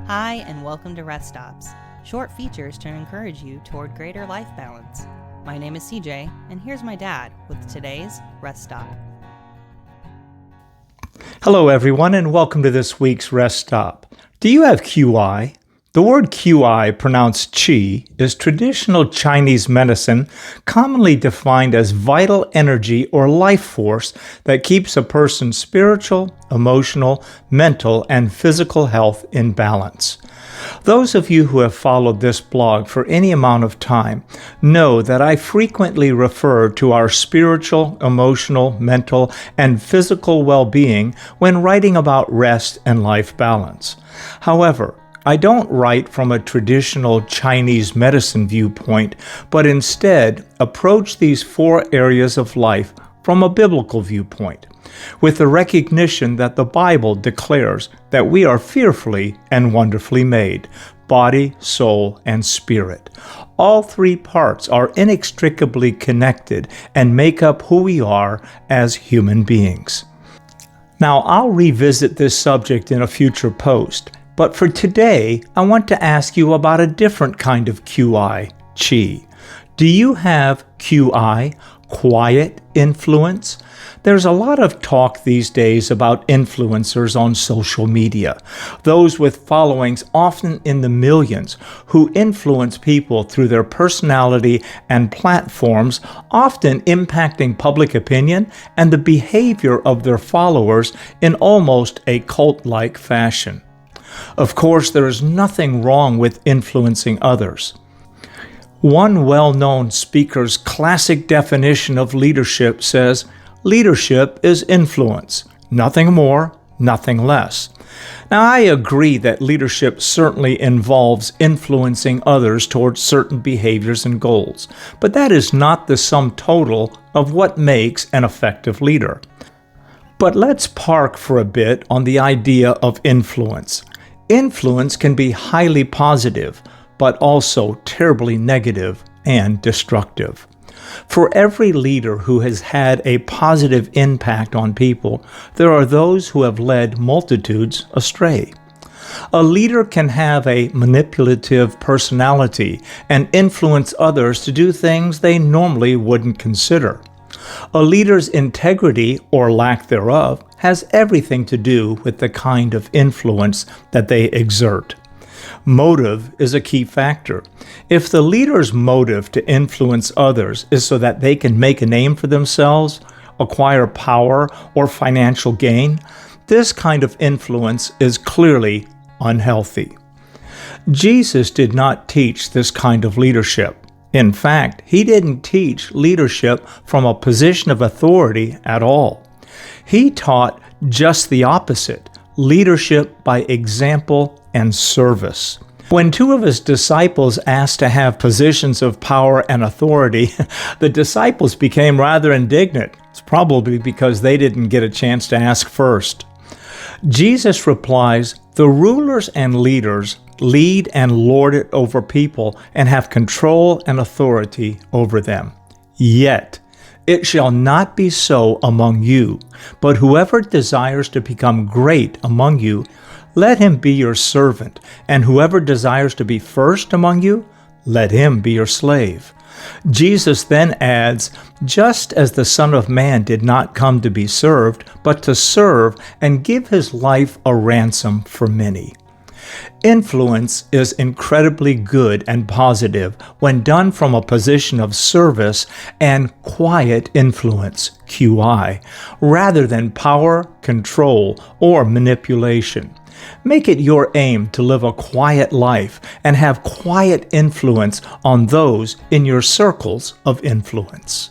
Hi, and welcome to Rest Stops, short features to encourage you toward greater life balance. My name is CJ, and here's my dad with today's Rest Stop. Hello, everyone, and welcome to this week's Rest Stop. Do you have QI? The word QI, pronounced Qi, is traditional Chinese medicine commonly defined as vital energy or life force that keeps a person's spiritual, emotional, mental, and physical health in balance. Those of you who have followed this blog for any amount of time know that I frequently refer to our spiritual, emotional, mental, and physical well-being when writing about rest and life balance. However, I don't write from a traditional Chinese medicine viewpoint, but instead approach these four areas of life from a biblical viewpoint, with the recognition that the Bible declares that we are fearfully and wonderfully made, body, soul, and spirit. All three parts are inextricably connected and make up who we are as human beings. Now, I'll revisit this subject in a future post, but for today, I want to ask you about a different kind of QI, Qi. Do you have QI, quiet influence? There's a lot of talk these days about influencers on social media, those with followings often in the millions who influence people through their personality and platforms, often impacting public opinion and the behavior of their followers in almost a cult-like fashion. Of course, there is nothing wrong with influencing others. One well-known speaker's classic definition of leadership says, "Leadership is influence, nothing more, nothing less." Now, I agree that leadership certainly involves influencing others towards certain behaviors and goals, but that is not the sum total of what makes an effective leader. But let's park for a bit on the idea of influence. Influence can be highly positive, but also terribly negative and destructive. For every leader who has had a positive impact on people, there are those who have led multitudes astray. A leader can have a manipulative personality and influence others to do things they normally wouldn't consider. A leader's integrity, or lack thereof, has everything to do with the kind of influence that they exert. Motive is a key factor. If the leader's motive to influence others is so that they can make a name for themselves, acquire power, or financial gain, this kind of influence is clearly unhealthy. Jesus did not teach this kind of leadership. In fact, he didn't teach leadership from a position of authority at all. He taught just the opposite, leadership by example and service. When two of his disciples asked to have positions of power and authority, the disciples became rather indignant. It's probably because they didn't get a chance to ask first. Jesus replies, "The rulers and leaders lead and lord it over people and have control and authority over them. Yet, it shall not be so among you, but whoever desires to become great among you, let him be your servant, and whoever desires to be first among you, let him be your slave." Jesus then adds, "Just as the Son of Man did not come to be served, but to serve and give his life a ransom for many." Influence is incredibly good and positive when done from a position of service and quiet influence, QI, rather than power, control, or manipulation. Make it your aim to live a quiet life and have quiet influence on those in your circles of influence.